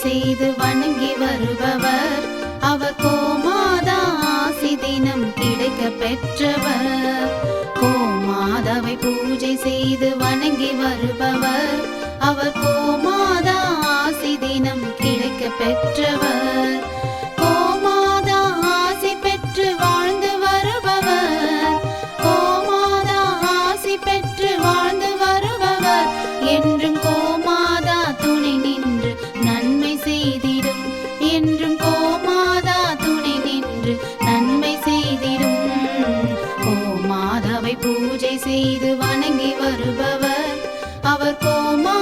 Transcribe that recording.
செய்து வணங்கி வருபவர். அவர் கோமாதா ஆசி தினம் கிடைக்க பெற்றவர். கோமாதாவை பூஜை செய்து வணங்கி வருபவர். அவர் கோமாதா ஆசி தினம் கிடைக்க பெற்றவர். கோமாதா ஆசி பெற்று வாழ்ந்து வருபவர். கோமாதா ஆசி பெற்று வாழ்ந்து வருபவர். என்றும் கோமாதா துணை நின்று நன்மை செய்திடும். என்றும் கோமாதா துணை நின்று நன்மை செய்திடும். கோமாதாவை பூஜை செய்து வணங்கி வருபவர். அவர் கோமா